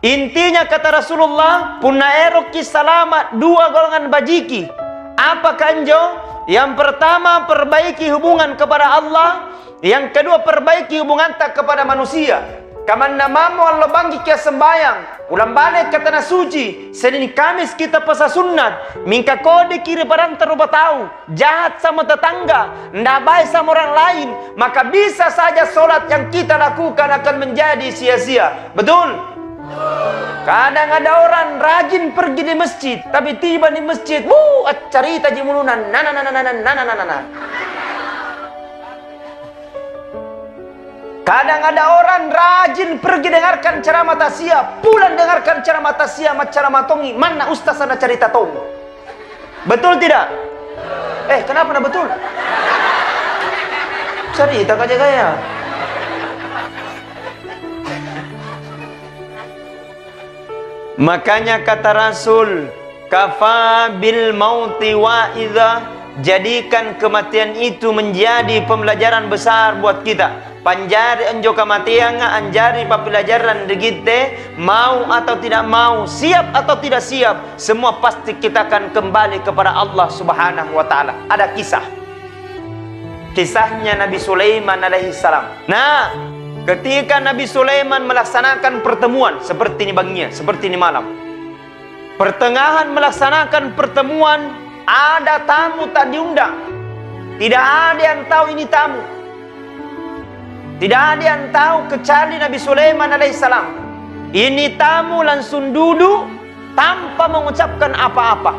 Intinya kata Rasulullah, punna eroki salamat dua golongan bajiki. Apa kanjo? Yang pertama, perbaiki hubungan kepada Allah. Yang kedua, perbaiki hubungan tak kepada manusia. Kaman namamu Allah bangki kia sembayang. Ulang balik kata na suci. Senin Kamis kita pasa sunnat. Mingka kode kiri barang terupa tahu. Jahat sama tetangga. Ndak baik sama orang lain. Maka bisa saja solat yang kita lakukan akan menjadi sia-sia. Betul? Kadang ada orang rajin pergi di masjid, tapi tiba di masjid, cerita jemulunan, Kadang ada orang rajin pergi dengarkan ceramah tasya, pulang dengarkan ceramah tasya, ceramah tongi, mana ustaz sana cerita tong. Betul tidak? Kenapa nak betul? Cerita aja gaya. Makanya kata Rasul, kafa bil mauti wa'idha, jadikan kematian itu menjadi pembelajaran besar buat kita. Panjari anjo kematian anjari pembelajaran digite, mau atau tidak mau, siap atau tidak siap, semua pasti kita akan kembali kepada Allah Subhanahu wa taala. Ada kisahnya Nabi Sulaiman alaihi salam. Nah, ketika Nabi Sulaiman melaksanakan pertemuan seperti ini baginya, seperti ini malam. Pertengahan melaksanakan pertemuan, ada tamu tak diundang. Tidak ada yang tahu ini tamu. Tidak ada yang tahu kecuali Nabi Sulaiman alaihissalam. Ini tamu langsung duduk tanpa mengucapkan apa-apa.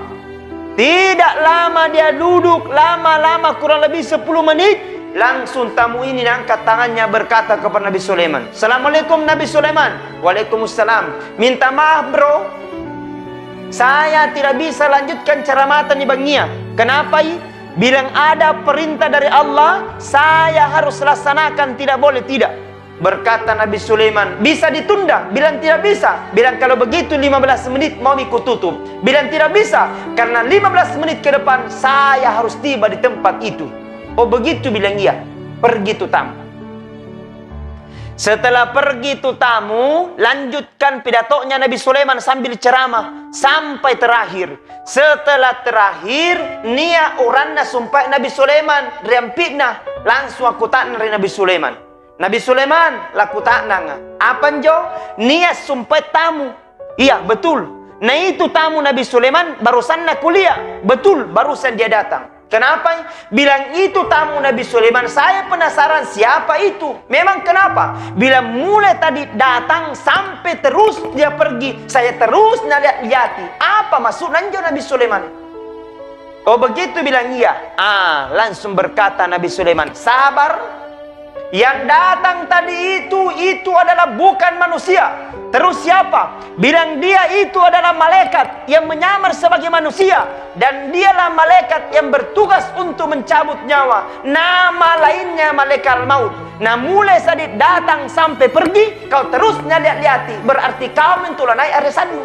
Tidak lama dia duduk, lama-lama kurang lebih 10 menit. Langsung tamu ini angkat tangannya berkata kepada Nabi Sulaiman, "Assalamualaikum Nabi Sulaiman." "Waalaikumsalam." "Minta maaf bro, saya tidak bisa lanjutkan ceramah di baginya." "Kenapa i?" "Bilang ada perintah dari Allah, saya harus laksanakan, tidak boleh tidak." Berkata Nabi Sulaiman, "Bisa ditunda?" Bilang tidak bisa. Bilang kalau begitu 15 menit mau ikut tutup. Bilang tidak bisa, karena 15 menit ke depan saya harus tiba di tempat itu. "Oh begitu?" bilang iya. Pergi tu tamu. Setelah pergi tu tamu, lanjutkan pidatonya Nabi Sulaiman sambil ceramah sampai terakhir. Setelah terakhir, nia uranna sumpah Nabi Sulaiman riampitna, langsung aku takna dari Nabi Sulaiman. "Nabi Sulaiman laku takna." "Apa njo?" "Nia sumpah tamu." "Iya betul." Nah itu tamu Nabi Sulaiman barusan nak kuliah. Betul, barusan dia datang. Kenapa? Bilang itu tamu Nabi Sulaiman. Saya penasaran siapa itu. Memang kenapa? Bilang mulai tadi datang sampai terus dia pergi, saya terus lihat-lihati. Apa maksudnya Nabi Sulaiman? "Oh begitu?" bilang iya. Langsung berkata Nabi Sulaiman, "Sabar. Yang datang tadi itu adalah bukan manusia." "Terus siapa?" Bilang dia itu adalah malaikat yang menyamar sebagai manusia. Dan dialah malaikat yang bertugas untuk mencabut nyawa. Nama lainnya malaikat maut. Nah mulai saat datang sampai pergi, kau terus lihat-lihati. Berarti kau mentulanai arisanmu.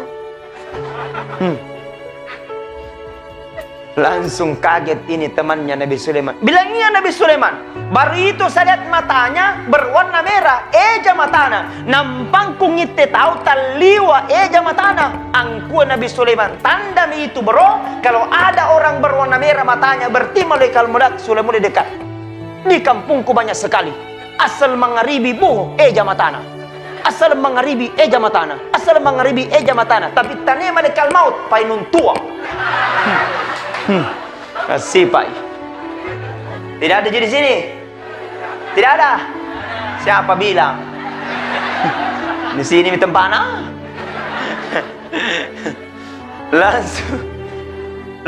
Langsung kaget ini temannya Nabi Sulaiman. Bilang iya Nabi Sulaiman. Baru itu saya lihat matanya berwarna merah. Eja matana. Nampang kungite tahu taliwa eja matana. Angku Nabi Sulaiman. Tanda itu bro. Kalau ada orang berwarna merah matanya, berarti malaikat mudak sudah mulai dekat. Di kampungku banyak sekali. Asal mengaribi buh eja matana. Asal mengaribi eja matana. Asal mengaribi eja matana. Tapi tanya malaikat maut painun tua. Kasih Pak. Tidak ada di sini. Tidak ada. Siapa bilang? Di sini di tempana.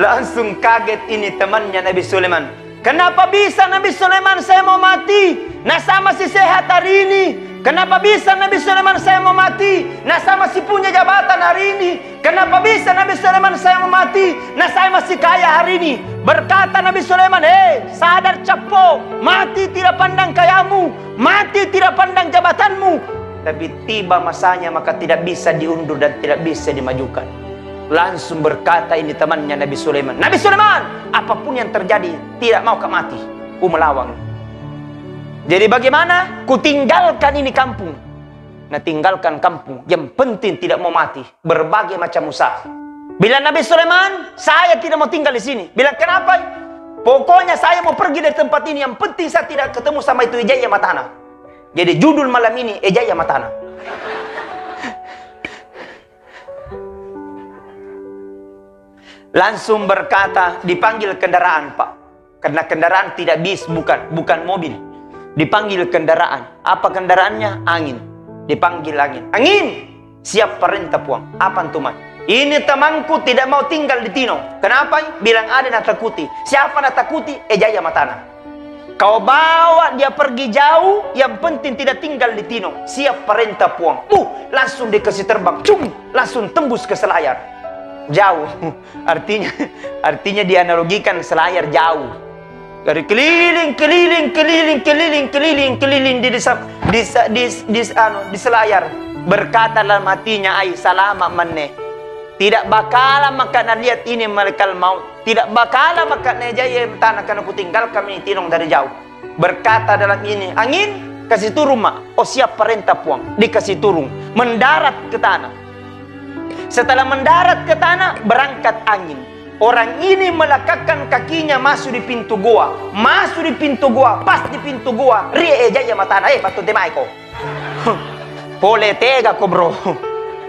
Langsung kaget ini temannya Nabi Sulaiman. "Kenapa bisa Nabi Sulaiman saya mau mati? Nah sama si sehat hari ini. Kenapa bisa Nabi Sulaiman saya mau mati? Nah saya masih punya jabatan hari ini. Kenapa bisa Nabi Sulaiman saya mau mati? Nah saya masih kaya hari ini." Berkata Nabi Sulaiman, sadar capo, mati tidak pandang kayamu, mati tidak pandang jabatanmu, tapi tiba masanya maka tidak bisa diundur dan tidak bisa dimajukan. Langsung berkata ini temannya Nabi Sulaiman, Nabi Sulaiman, apapun yang terjadi tidak mau kau mati, ku melawang. Jadi bagaimana? Ku tinggalkan ini kampung. Nah, tinggalkan kampung, yang penting tidak mau mati, berbagai macam usaha. Bilang Nabi Sulaiman, saya tidak mau tinggal di sini. Bilang kenapa? Pokoknya saya mau pergi dari tempat ini. Yang penting saya tidak ketemu sama itu Ejaya Matana. Jadi judul malam ini Ejaya Matana. Langsung berkata, dipanggil kendaraan Pak. Karena kendaraan tidak bis, bukan mobil. Dipanggil kendaraan. Apa kendaraannya? Angin. Dipanggil angin. Angin, siap perintah puang. Apa antuman? Ini temanku tidak mau tinggal di Tino. Kenapa? Bilang ada yang takuti. Siapa yang takuti? Ejaya Matana. Kau bawa dia pergi jauh, yang penting tidak tinggal di Tino. Siap perintah puang. Langsung dikasih terbang. Langsung tembus ke Selayar. Jauh. Artinya dianalogikan Selayar jauh. Dari keliling di Selayar. Berkata dalam hatinya, ai salama maneh. Tidak bakalan makan lihat ini malaikat maut. Tidak bakalan makan Ejaya Matana karena ku tinggal kami tinong dari jauh. Berkata dalam ini, angin kasih turun mak. Oh siap perintah puang. Dikasih turun. Mendarat ke tanah. Setelah mendarat ke tanah, berangkat angin. Orang ini melekakkan kakinya masuk di pintu gua. Masuk di pintu gua. Pas di pintu gua. Ria Ejaya Matana. Batu temai ko. Boleh tega ko bro.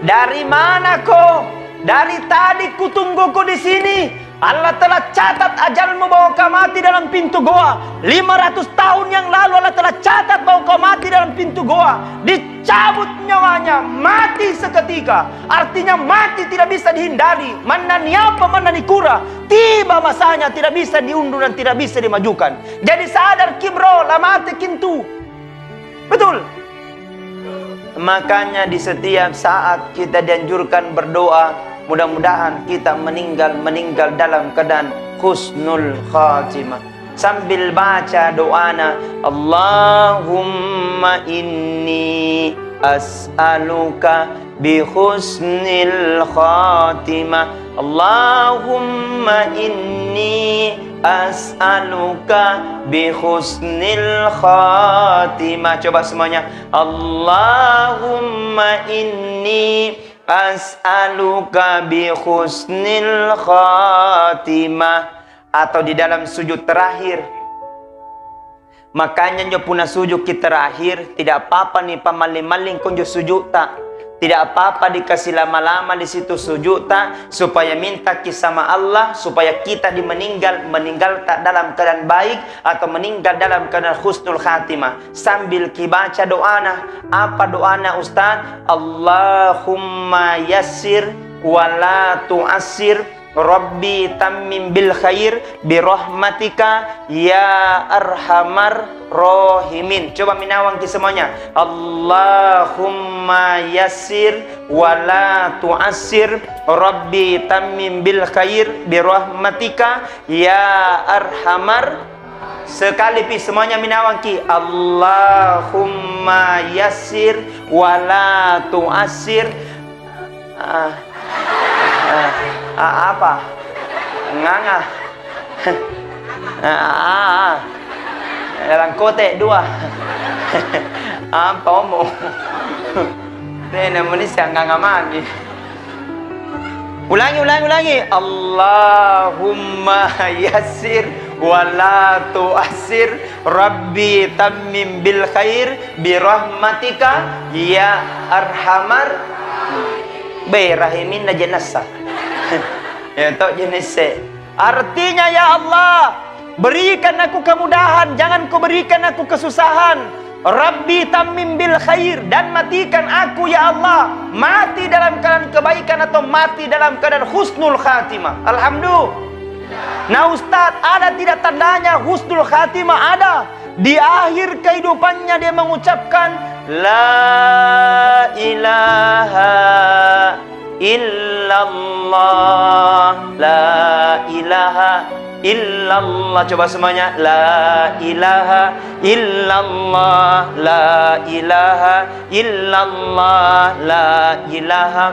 Dari mana ko? Dari tadi kutunggu kau di sini. Allah telah catat ajalmu bahwa kau mati dalam pintu goa. 500 tahun yang lalu Allah telah catat bahwa kau mati dalam pintu goa. Dicabut nyawanya, mati seketika. Artinya mati tidak bisa dihindari. Mana niapa, mana nikura. Tiba masanya tidak bisa diundur dan tidak bisa dimajukan. Jadi sadar kibro, la mati kintu. Betul. Makanya di setiap saat kita dianjurkan berdoa. Mudah-mudahan kita meninggal dalam keadaan husnul khatimah. Sambil baca doana, Allahumma inni as'aluka bi husnil khatimah. Allahumma inni as'aluka bi husnil khatimah. Coba semuanya. Allahumma inni as'aluka bi husnil khatimah. Atau di dalam sujud terakhir. Makanya nyo puna sujud kita terakhir. Tidak apa-apa nih pamaling-maling konjo sujud tak. Tidak apa-apa dikasih lama-lama di situ sujud tak. Supaya minta kisah Allah. Supaya kita meninggal tak dalam keadaan baik. Atau meninggal dalam keadaan husnul khatimah. Sambil kibaca doana. Apa doana Ustaz? Allahumma yassir wala tu'assir. Rabbi tammim bil khair birahmatika ya arhamar rahimin. Coba minawang ki semuanya. Allahumma yassir wala tu'assir. Rabbi tammim bil khair birahmatika ya arhamar. Sekali pi semuanya minawang ki. Allahumma yassir wala tu'assir. Apa? Nganga. Dalam kote dua. Apa omong? Ini manusia nganga mani. Ulangi. Allahumma yassir wala tu'assir. Rabbi tammim bil khair birahmatika ya arhamar rahimin najanasa. Ya tok jenis artinya ya Allah, berikan aku kemudahan, jangan kau berikan aku kesusahan. Rabbi tammim bil khair, dan matikan aku ya Allah mati dalam keadaan kebaikan atau mati dalam keadaan husnul khatimah. Alhamdulillah. Nah Ustaz, ada tidak tandanya husnul khatimah? Ada. Di akhir kehidupannya dia mengucapkan la ilaha illallah, la ilaha illallah. Coba semuanya, la ilaha illallah, la ilaha illallah, la ilaha.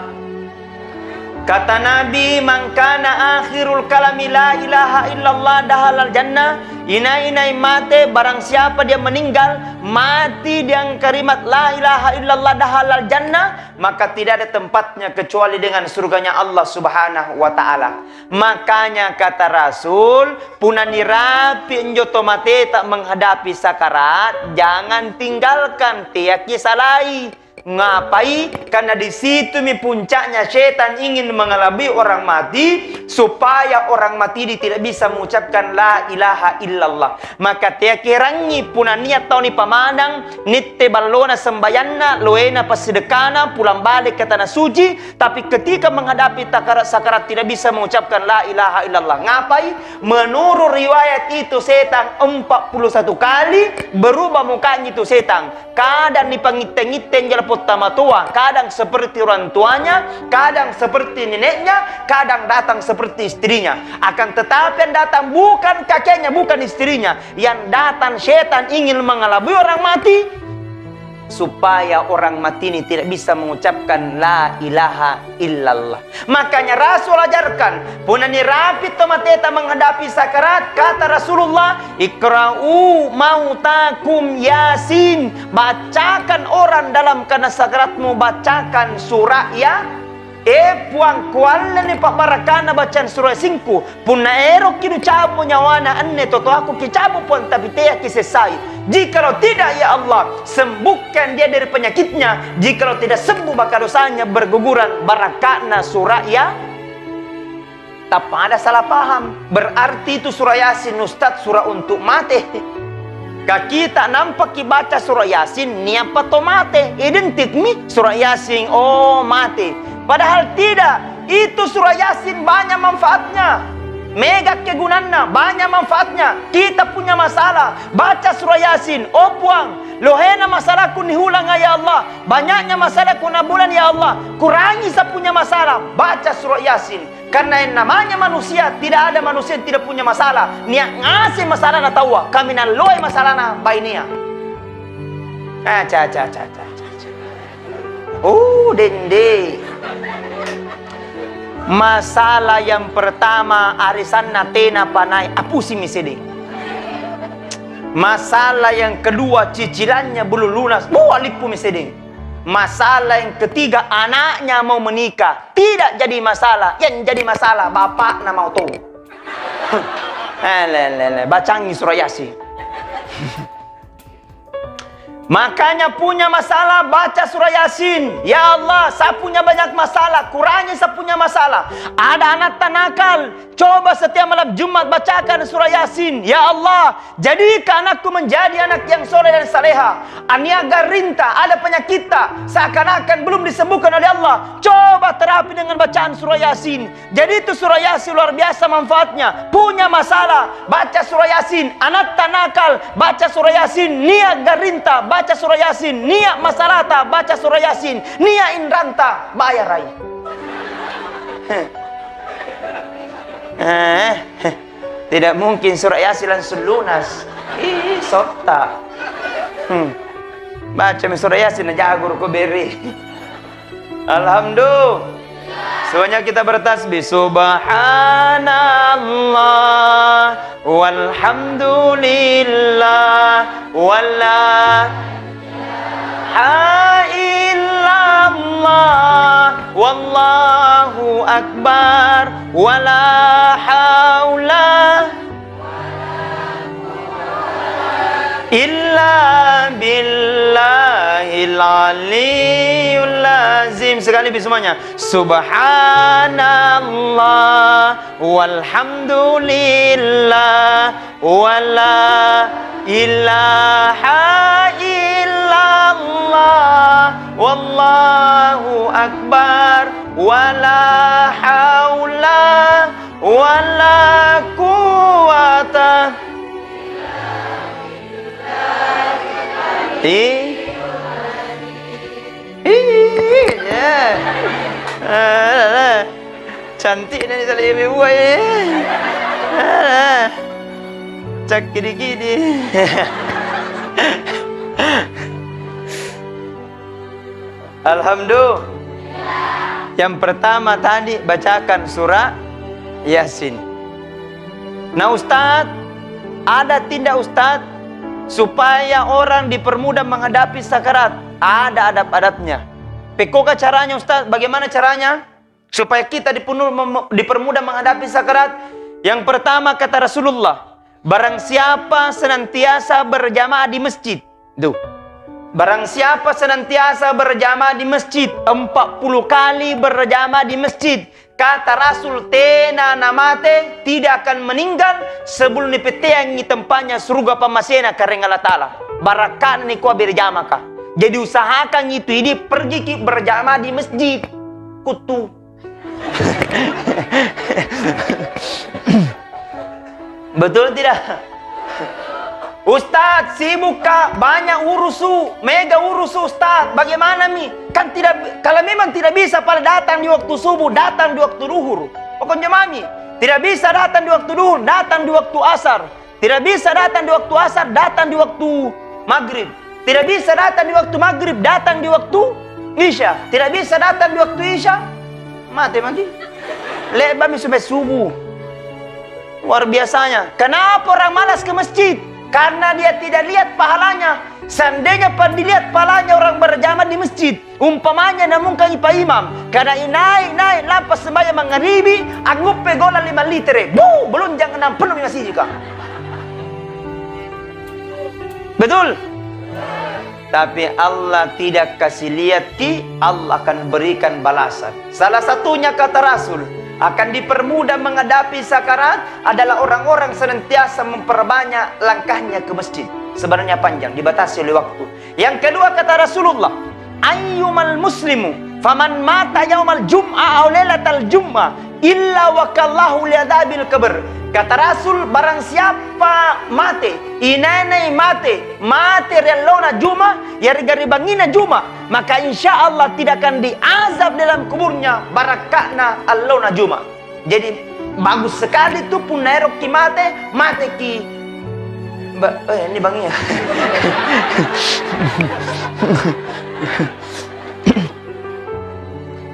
Kata Nabi, man kana akhirul kalami la ilaha illallah dahalal jannah. Inai mate, barang siapa dia meninggal mati dengan kalimat la ilaha illallah dahalal jannah, maka tidak ada tempatnya kecuali dengan surganya Allah Subhanahu wa taala. Makanya kata Rasul, punani rapi njoto mate tak menghadapi sakarat, jangan tinggalkan tiak salai. Ngapai? Karena di situ puncaknya setan ingin mengelabui orang mati supaya orang mati tidak bisa mengucapkan la ilaha illallah. Maka tiap kirangi puna niat tau ni pamanang nitte ballona sembayanna loena pasedekana pulang balik ke tanah suci, tapi ketika menghadapi sakarat tidak bisa mengucapkan la ilaha illallah. Ngapai? Menurut riwayat itu setan 41 kali berubah mukanya itu setan. Kadang dipangit-ngiten jalan pertama tua, kadang seperti orang tuanya, kadang seperti neneknya, kadang datang seperti istrinya. Akan tetapi yang datang bukan kakeknya, bukan istrinya. Yang datang setan ingin mengelabui orang mati supaya orang mati ini tidak bisa mengucapkan la ilaha illallah. Makanya Rasul ajarkan, punani rapi tomateta menghadapi sakarat, kata Rasulullah, ikra'u mautakum yasin. Bacakan orang dalam kena sakaratmu, bacakan surah ya. Puang kuala ni pak barakana bacaan surah singku punna erok kinu cabu nyawana anne toto aku kicabu pun tapi teya kisesai. Jikalau tidak ya Allah, sembuhkan dia dari penyakitnya. Jikalau tidak sembuh maka dosanya berguguran. Barakana surah ya. Tak ada salah paham, berarti itu surah Yasin Ustaz surah untuk mati. Kaki tak nampak baca surah Yasin ni apa to mati, identik mi surah Yasin oh mati. Padahal tidak, itu surah Yasin banyak manfaatnya. Mega kegunaannya, banyak manfaatnya. Kita punya masalah, baca surah Yasin. Oh puang, lohena masalahku nihulang ya Allah. Banyaknya masalahku nabulan ya Allah. Kurangi saya punya masalah, baca surah Yasin. Karena yang namanya manusia, tidak ada manusia yang tidak punya masalah. Niat ngasih masalah na tawa, kami naloi masalah na bainia. Dende. Masalah yang pertama arisan natena panai apusi miseding. Masalah yang kedua cicilannya belum lunas, alipu miseding. Masalah yang ketiga anaknya mau menikah, tidak jadi masalah. Yang jadi masalah bapak na mau tahu. Bacangi surah Yasin. Makanya punya masalah baca surah Yasin. Ya Allah, saya punya banyak masalah, kurangi saya punya masalah. Ada anak nakal, coba setiap malam Jumat bacakan surah Yasin. Ya Allah, jadikan anakku menjadi anak yang soleh dan saleha. Aniaga rinta, ada penyakit seakan-akan belum disembuhkan oleh Allah. Coba terapi dengan bacaan surah Yasin. Jadi itu surah Yasin luar biasa manfaatnya. Punya masalah, baca surah Yasin. Anak nakal, baca surah Yasin. Niaga rinta, baca surah Yasin. Niat masalahta, baca surah Yasin. Niat indranta, bayarai. Tidak mungkin surah Yasin langsung lunas. Sota. Baca surah Yasin aja guru ko beri. Alhamdulillah. Semuanya kita bertasbih. Subhanallah walhamdulillah wala illallah wallahu akbar wala haula illa billahil aliyyul azim. Sekali semuanya. Subhanallah walhamdulillah wala ilaha illallah wallahu akbar wala haula wala quwata cantik nih tali ibu Cak gini-gini. Alhamdulillah. Yang pertama tadi bacakan surah Yasin. Nah Ustadz, ada tindak Ustadz supaya orang dipermudah menghadapi sakarat. Ada adab-adabnya. Pekoka caranya Ustadz, bagaimana caranya? Supaya kita dipermudah menghadapi sakarat. Yang pertama kata Rasulullah, barang siapa senantiasa berjamaah di masjid. Duh. Barang siapa senantiasa berjamaah di masjid, 40 kali berjamaah di masjid, kata Rasul, tena namate tidak akan meninggal sebelum dipeteangi tempatnya surga pamasena karena Allah Ta'ala. Barakan ni kuah berjamaah kah. Jadi usahakan itu ini pergi berjamaah di masjid. Kutu. Betul tidak? Ustadz sibuk kah? Banyak urusu, mega urusu Ustadz. Bagaimana mi? Kan tidak, kalau memang tidak bisa pada datang di waktu subuh, datang di waktu duhur. Pokoknya mami, tidak bisa datang di waktu duhur, datang di waktu asar. Tidak bisa datang di waktu asar, datang di waktu maghrib. Tidak bisa datang di waktu maghrib, datang di waktu isya. Tidak bisa datang di waktu isya, mati mati. Lebar mi sampai subuh. Luar biasanya. Kenapa orang malas ke masjid? Karena dia tidak lihat pahalanya. Seandainya dilihat pahalanya orang berjamaah di masjid, umpamanya namun kami Pak Imam, karena naik lapas sembahyang maghribi, anggap pegola 5 liter. Belum jangan penuh masih juga. Betul? Tapi Allah tidak kasih lihat Allah akan berikan balasan. Salah satunya kata Rasul, akan dipermudah menghadapi sakarat adalah orang-orang senantiasa memperbanyak langkahnya ke masjid. Sebenarnya panjang, dibatasi oleh waktu. Yang kedua kata Rasulullah, ayyumal muslimu faman mata yaumal jum'ah aw lailatal jum'ah illa wakallahu liadabil kabr. Kata Rasul, barang siapa mati, inanai mati relona juma, yari bangina juma, maka insya Allah tidak akan diazab dalam kuburnya barakakna allona juma. Jadi bagus sekali tuh pun nairok ki mati ki. Ini bangi ya.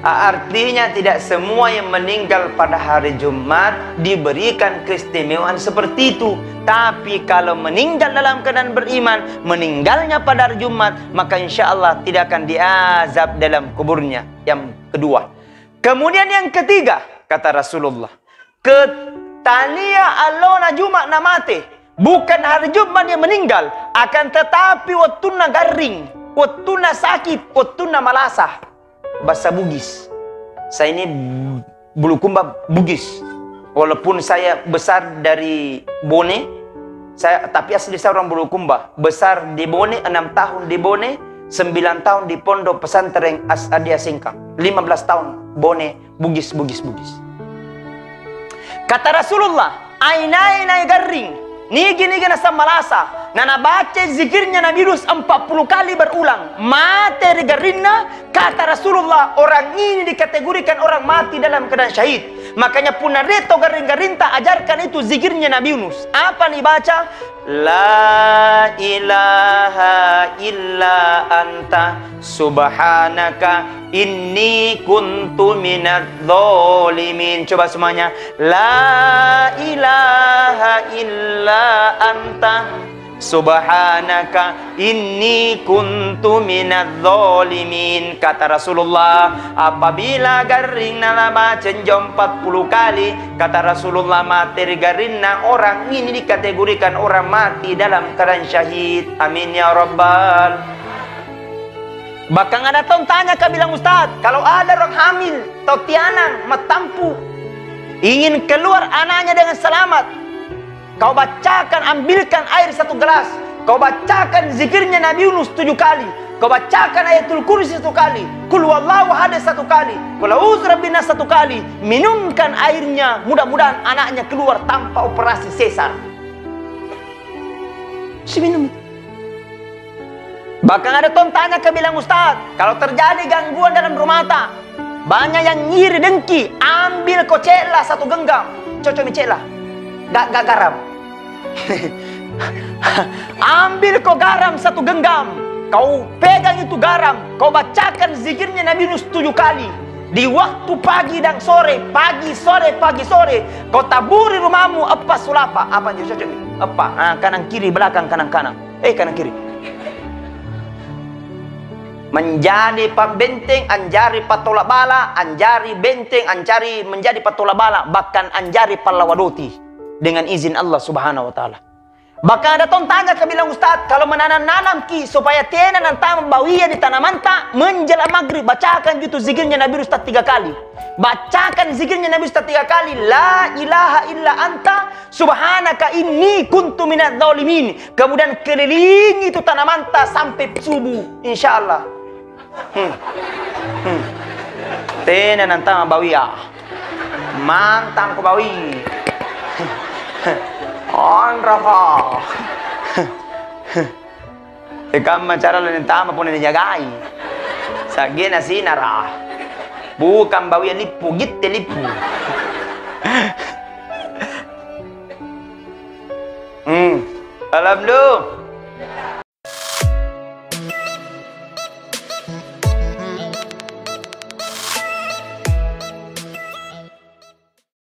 Artinya tidak semua yang meninggal pada hari Jumat diberikan keistimewaan seperti itu. Tapi kalau meninggal dalam keadaan beriman, meninggalnya pada hari Jumat, maka insya Allah tidak akan diazab dalam kuburnya. Yang kedua. Kemudian yang ketiga, kata Rasulullah, ketalia allona Jumat namate. Bukan hari Jumat yang meninggal, akan tetapi waktuna garing, waktuna sakit, waktuna malasah. Bahasa Bugis. Saya ini Bulukumba Bugis. Walaupun saya besar dari Bone, tapi asli saya orang Bulukumba. Besar di Bone, 6 tahun di Bone, 9 tahun di Pondok Pesantren Asadia Singkang, 15 tahun Bone, Bugis. Kata Rasulullah, ainai garing, nigi nasa malasa. Nana baca zikirnya Nabi Yunus 40 kali berulang. Materi garinna, kata Rasulullah, orang ini dikategorikan orang mati dalam keadaan syahid. Makanya punareto garing-garinta ajarkan itu zikirnya Nabi Yunus. Apa nih baca? La ilaha illa anta subhanaka inni kuntu minadz zalimin. Coba semuanya. La ilaha illa anta subhanaka inni kuntu minadz zalimin. Kata Rasulullah, apabila garing nala baca 40 kali, kata Rasulullah, materi garingna orang ini dikategorikan orang mati dalam keadaan syahid. Amin ya rabbal. Bahkan ada tahun tanya kau bilang, Ustaz, kalau ada orang hamil atau tianang metampu ingin keluar anaknya dengan selamat, kau bacakan, ambilkan air 1 gelas. Kau bacakan zikirnya Nabi Yunus 7 kali. Kau bacakan ayatul kursi 1 kali. Qul huwallahu ahad 1 kali. Qul a'udzu birabbin nas 1 kali. Minumkan airnya. Mudah-mudahan anaknya keluar tanpa operasi sesar. Si minum. Bahkan ada ton tanya ke bilang, Ustaz, kalau terjadi gangguan dalam rumah tangga, banyak yang ngiri dengki, ambil kocela 1 genggam. Cocok micela. gak garam. Ambil kau garam 1 genggam, kau pegang itu garam, kau bacakan zikirnya Nabi Yunus 7 kali. Di waktu pagi dan sore, pagi sore, pagi sore, kau taburi rumahmu apa sulapa. Apa yang cocok? Apa? Kanan kiri, belakang, kanan kanan. Kanan kiri. Menjadi pembenteng, anjari patolak bala, anjari benteng, anjari menjadi patolak bala, bahkan anjari pallawadoti dengan izin Allah Subhanahu wa taala. Bahkan ada ton tanya ke bilang, Ustaz, kalau menanam-nanam ki supaya tiada nanti membawia di tanaman tak menjelang maghrib, bacakan gitu zikirnya Nabi Ustaz 3 kali. Bacakan zikirnya Nabi Ustaz 3 kali. La ilaha illa anta subhanaka inni kuntu minadz zalimin. Kemudian kelilingi itu tanaman tak sampai subuh, insyaallah. Tiada nanti membawia. Mantang ko bawi. On rokok. Ikaw macara lang ng tama po na niyagai. Sa gina sinara. Bukan bawi lipu, gitte lipu. Alam lu.